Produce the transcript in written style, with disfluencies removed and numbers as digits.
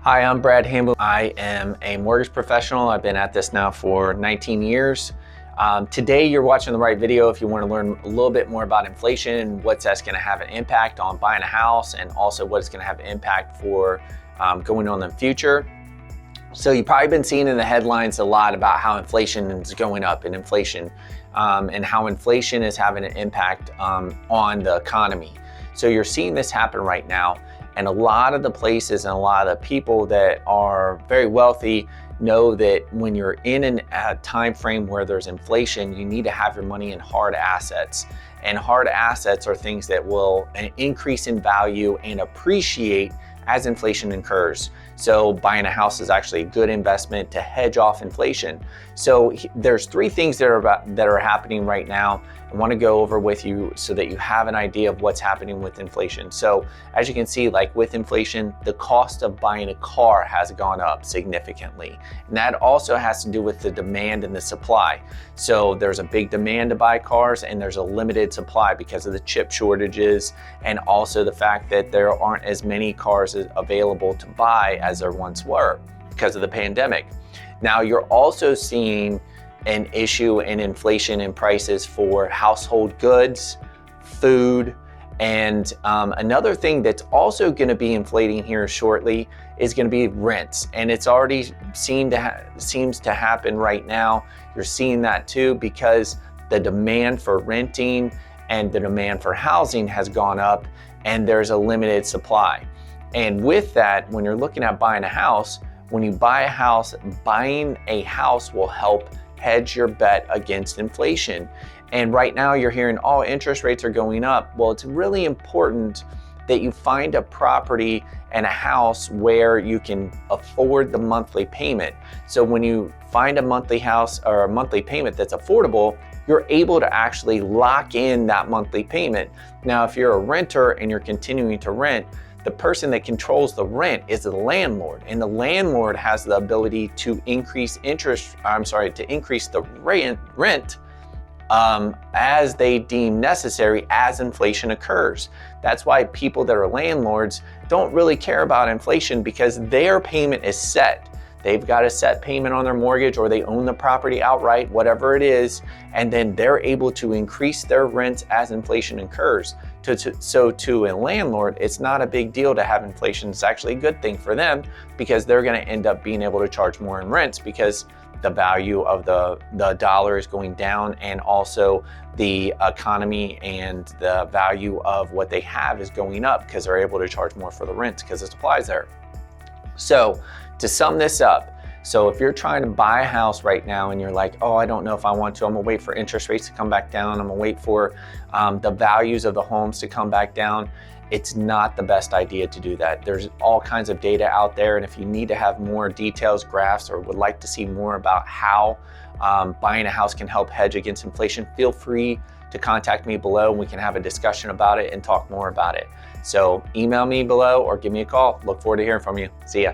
Hi, I'm Brad Hamblen. I am a mortgage professional. I've been at this now for 19 years. Today you're watching the right video if you want to learn a little bit more about inflation and what's that's going to have an impact on buying a house, and also what it's going to have an impact for going on in the future. So you've probably been seeing in the headlines a lot about how inflation is going up and how inflation is having an impact on the economy. So you're seeing this happen right now. And a lot of the places and a lot of the people that are very wealthy know that when you're in a time frame where there's inflation, you need to have your money in hard assets. And hard assets are things that will increase in value and appreciate as inflation occurs. So buying a house is actually a good investment to hedge off inflation. So there's three things that are happening right now I want to go over with you so that you have an idea of what's happening with inflation. So as you can see, like with inflation, the cost of buying a car has gone up significantly. And that also has to do with the demand and the supply. So there's a big demand to buy cars and there's a limited supply because of the chip shortages, and also the fact that there aren't as many cars available to buy as there once were because of the pandemic. Now you're also seeing an issue in inflation in prices for household goods, food, and another thing that's also going to be inflating here shortly is going to be rents. And it's already seems to happen right now. You're seeing that too because the demand for renting and the demand for housing has gone up and there's a limited supply. And with that, when you're looking at buying a house, when you buy a house, buying a house will help hedge your bet against inflation. And right now you're hearing, oh, interest rates are going up. Well, it's really important that you find a property and a house where you can afford the monthly payment. So when you find a monthly house or a monthly payment that's affordable, you're able to actually lock in that monthly payment. Now, if you're a renter and you're continuing to rent, the person that controls the rent is the landlord, and the landlord has the ability to increase the rent as they deem necessary as inflation occurs. That's why people that are landlords don't really care about inflation, because their payment is set. They've got a set payment on their mortgage, or they own the property outright, whatever it is, and then they're able to increase their rents as inflation occurs. So to a landlord, it's not a big deal to have inflation. It's actually a good thing for them because they're going to end up being able to charge more in rents because the value of the dollar is going down, and also the economy and the value of what they have is going up because they're able to charge more for the rent because the supply is there. So to sum this up, so if you're trying to buy a house right now and you're like, oh, I don't know if I want to, I'm gonna wait for interest rates to come back down, I'm gonna wait for the values of the homes to come back down, it's not the best idea to do that. There's all kinds of data out there, and if you need to have more details, graphs, or would like to see more about how buying a house can help hedge against inflation, feel free to contact me below and we can have a discussion about it and talk more about it. So email me below or give me a call. Look forward to hearing from you. See ya.